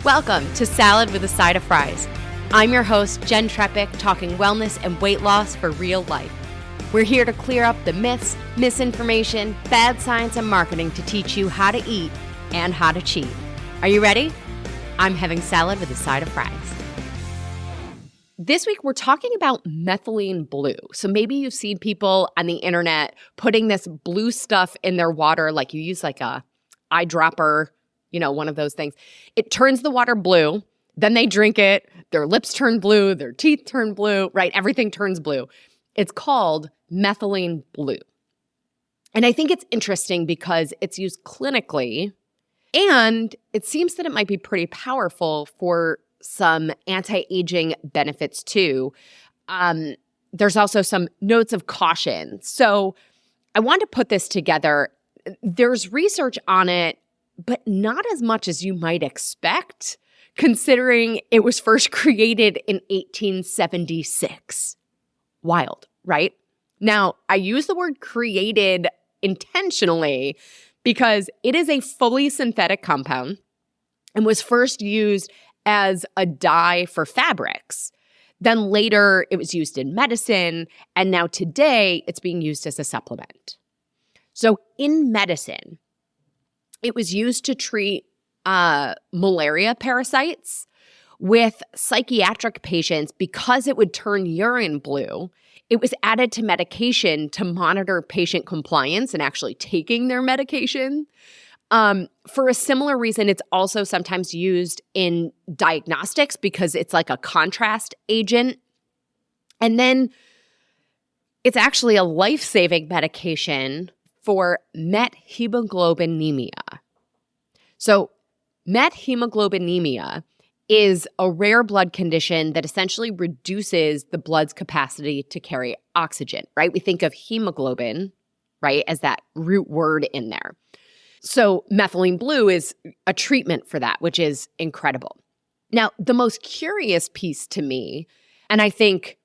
Welcome to Salad with a Side of Fries. I'm your host, Jen Trepic, talking wellness and weight loss for real life. We're here to clear up the myths, misinformation, bad science, and marketing to teach you how to eat and how to cheat. Are you ready? I'm having salad with a side of fries. This week, we're talking about methylene blue. So maybe you've seen people on the internet putting this blue stuff in their water, like you use like a eyedropper, one of those things. It turns the water blue. Then they drink it. Their lips turn blue. Their teeth turn blue, right? Everything turns blue. It's called methylene blue. And I think it's interesting because it's used clinically, and it seems that it might be pretty powerful for some anti-aging benefits too. There's also some notes of caution. So I want to put this together. There's research on it, but not as much as you might expect, considering it was first created in 1876. Wild, right? Now, I use the word created intentionally because it is a fully synthetic compound and was first used as a dye for fabrics. Then later, it was used in medicine, and now today, it's being used as a supplement. So in medicine, it was used to treat malaria parasites with psychiatric patients because it would turn urine blue. It was added to medication to monitor patient compliance and actually taking their medication. For a similar reason, it's also sometimes used in diagnostics because it's like a contrast agent. And then it's actually a life-saving medication for methemoglobinemia. So methemoglobinemia is a rare blood condition that essentially reduces the blood's capacity to carry oxygen, right? We think of hemoglobin, right, as that root word in there. So methylene blue is a treatment for that, which is incredible. Now, the most curious piece to me, and I think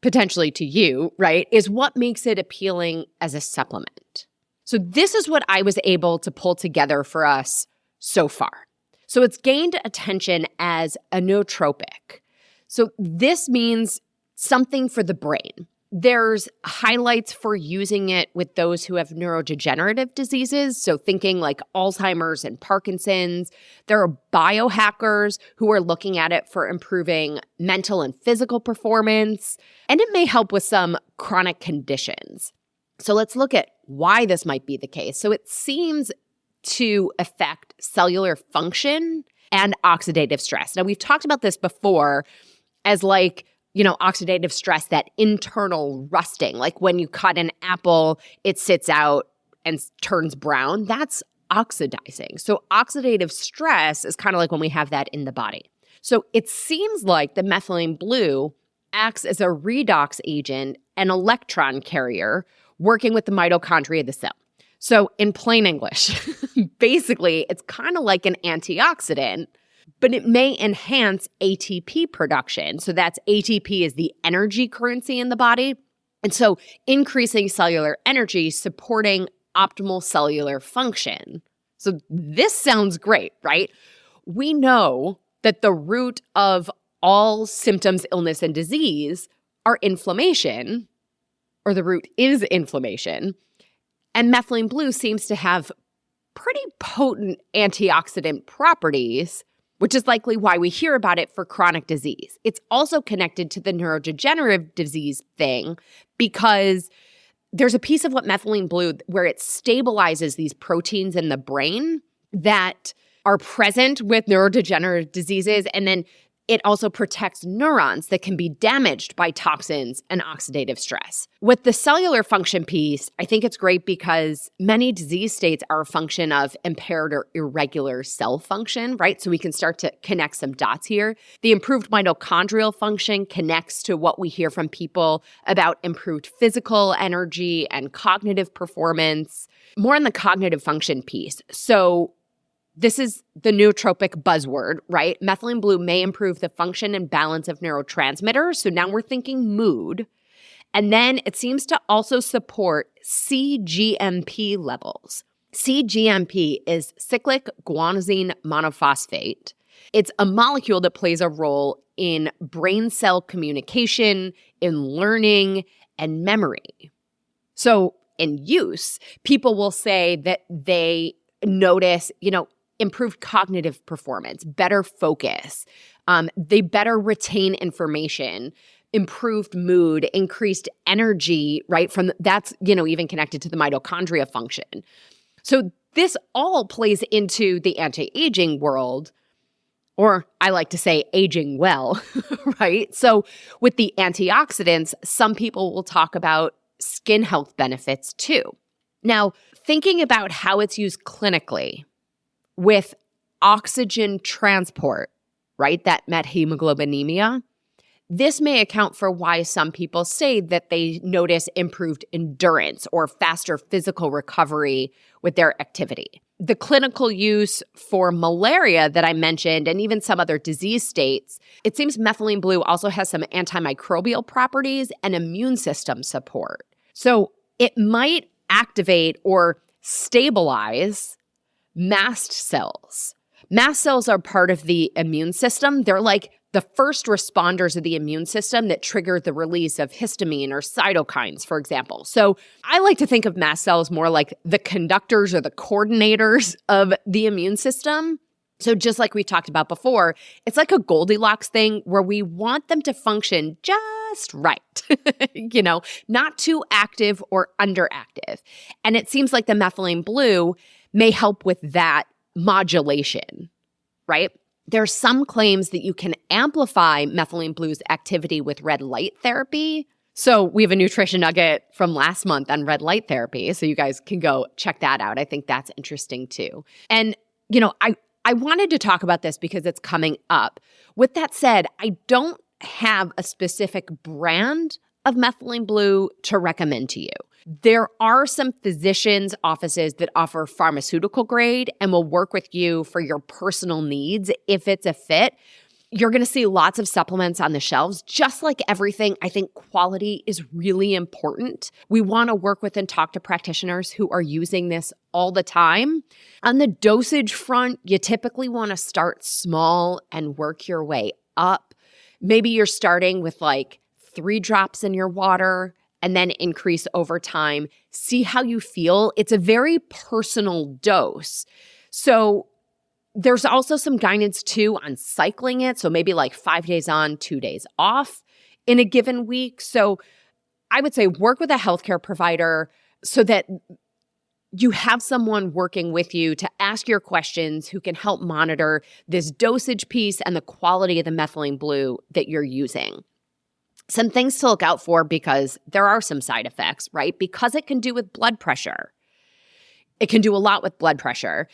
potentially to you, right, is what makes it appealing as a supplement. So this is what I was able to pull together for us so far. So it's gained attention as a nootropic. So this means something for the brain. There's highlights for using it with those who have neurodegenerative diseases, so thinking like Alzheimer's and Parkinson's. There are biohackers who are looking at it for improving mental and physical performance, and it may help with some chronic conditions. So let's look at why this might be the case. So it seems to affect cellular function and oxidative stress. Now, we've talked about this before as oxidative stress, that internal rusting. Like when you cut an apple, it sits out and turns brown. That's oxidizing. So oxidative stress is kind of like when we have that in the body. So it seems like the methylene blue acts as a redox agent, an electron carrier, working with the mitochondria of the cell. So in plain English, basically, it's kind of like an antioxidant, but it may enhance ATP production. So that's ATP is the energy currency in the body. And so increasing cellular energy, supporting optimal cellular function. So this sounds great, right? We know that the root of all symptoms, illness, and disease are inflammation, or the root is inflammation. And methylene blue seems to have pretty potent antioxidant properties, which is likely why we hear about it for chronic disease. It's also connected to the neurodegenerative disease thing because there's a piece of what methylene blue where it stabilizes these proteins in the brain that are present with neurodegenerative diseases, and then it also protects neurons that can be damaged by toxins and oxidative stress. With the cellular function piece, I think it's great because many disease states are a function of impaired or irregular cell function, right? So we can start to connect some dots here. The improved mitochondrial function connects to what we hear from people about improved physical energy and cognitive performance. More on the cognitive function piece. So this is the nootropic buzzword, right? Methylene blue may improve the function and balance of neurotransmitters. So now we're thinking mood. And then it seems to also support CGMP levels. CGMP is cyclic guanosine monophosphate. It's a molecule that plays a role in brain cell communication, in learning, and memory. So in use, people will say that they notice, improved cognitive performance, better focus. They better retain information, improved mood, increased energy, right? That's, even connected to the mitochondria function. So this all plays into the anti-aging world, or I like to say aging well, right? So with the antioxidants, some people will talk about skin health benefits too. Now, thinking about how it's used clinically with oxygen transport, right, that methemoglobinemia, this may account for why some people say that they notice improved endurance or faster physical recovery with their activity. The clinical use for malaria that I mentioned, and even some other disease states, it seems methylene blue also has some antimicrobial properties and immune system support. So it might activate or stabilize mast cells. Mast cells are part of the immune system. They're like the first responders of the immune system that trigger the release of histamine or cytokines, for example. So I like to think of mast cells more like the conductors or the coordinators of the immune system. So just like we talked about before, it's like a Goldilocks thing where we want them to function just right, not too active or underactive. And it seems like the methylene blue may help with that modulation, right? There's some claims that you can amplify methylene blue's activity with red light therapy. So we have a nutrition nugget from last month on red light therapy. So you guys can go check that out. I think that's interesting too. And, I wanted to talk about this because it's coming up. With that said, I don't have a specific brand of methylene blue to recommend to you. There are some physicians' offices that offer pharmaceutical grade and will work with you for your personal needs if it's a fit. You're going to see lots of supplements on the shelves. Just like everything, I think quality is really important. We want to work with and talk to practitioners who are using this all the time. On the dosage front, you typically want to start small and work your way up. Maybe you're starting with like 3 drops in your water and then increase over time. See how you feel. It's a very personal dose. So there's also some guidance too on cycling it. So maybe like 5 days on, 2 days off in a given week. So I would say work with a healthcare provider so that you have someone working with you to ask your questions who can help monitor this dosage piece and the quality of the methylene blue that you're using. Some things to look out for because there are some side effects, right? Because it can do with blood pressure. It can do a lot with blood pressure.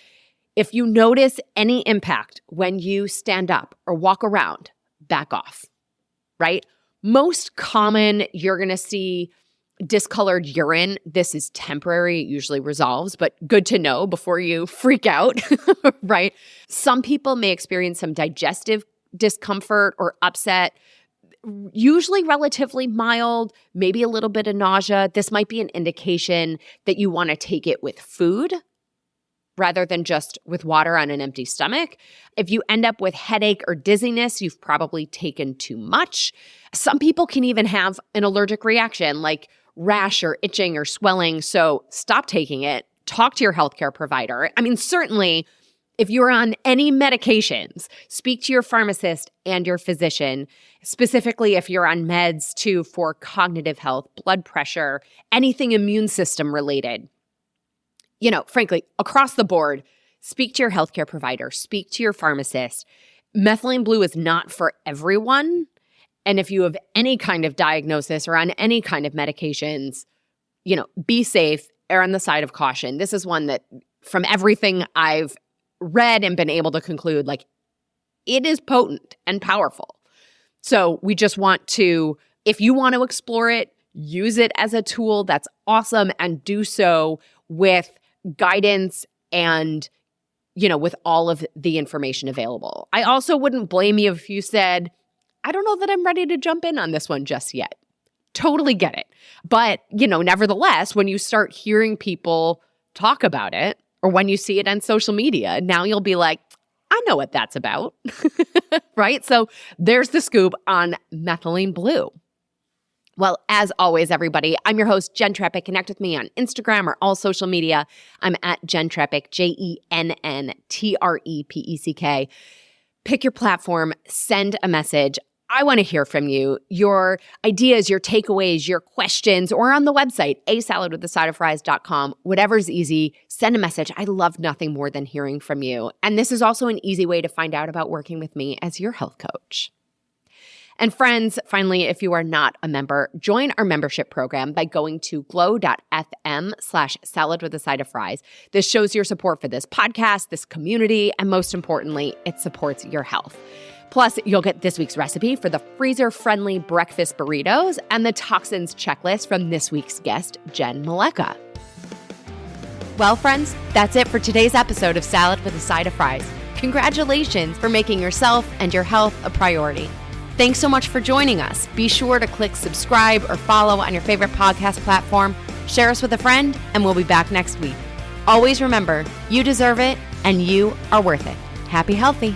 If you notice any impact when you stand up or walk around, back off, right? Most common, you're going to see discolored urine. This is temporary. It usually resolves, but good to know before you freak out, right? Some people may experience some digestive discomfort or upset, usually relatively mild, maybe a little bit of nausea. This might be an indication that you want to take it with food rather than just with water on an empty stomach. If you end up with headache or dizziness, you've probably taken too much. Some people can even have an allergic reaction like rash or itching or swelling. So stop taking it. Talk to your healthcare provider. I mean, certainly, if you're on any medications, speak to your pharmacist and your physician, specifically if you're on meds too for cognitive health, blood pressure, anything immune system related. Frankly, across the board, speak to your healthcare provider, speak to your pharmacist. Methylene blue is not for everyone. And if you have any kind of diagnosis or on any kind of medications, be safe, err on the side of caution. This is one that from everything I've read and been able to conclude, it is potent and powerful. So we just want to, if you want to explore it, use it as a tool. That's awesome. And do so with guidance and, with all of the information available. I also wouldn't blame you if you said, I don't know that I'm ready to jump in on this one just yet. Totally get it. But, nevertheless, when you start hearing people talk about it or when you see it on social media, now you'll be like, I know what that's about, right? So there's the scoop on methylene blue. Well, as always, everybody, I'm your host, Jen Trepeck. Connect with me on Instagram or all social media. I'm at Jen Trepeck, JENNTREPECK. Pick your platform, send a message. I want to hear from you, your ideas, your takeaways, your questions, or on the website, asaladwithasideofries.com. Whatever's easy, send a message. I love nothing more than hearing from you. And this is also an easy way to find out about working with me as your health coach. And friends, finally, if you are not a member, join our membership program by going to glow.fm/saladwithaside-of-fries. This shows your support for this podcast, this community, and most importantly, it supports your health. Plus, you'll get this week's recipe for the freezer-friendly breakfast burritos and the toxins checklist from this week's guest, Jen Maleka. Well, friends, that's it for today's episode of Salad with a Side of Fries. Congratulations for making yourself and your health a priority. Thanks so much for joining us. Be sure to click subscribe or follow on your favorite podcast platform. Share us with a friend, and we'll be back next week. Always remember, you deserve it, and you are worth it. Happy healthy.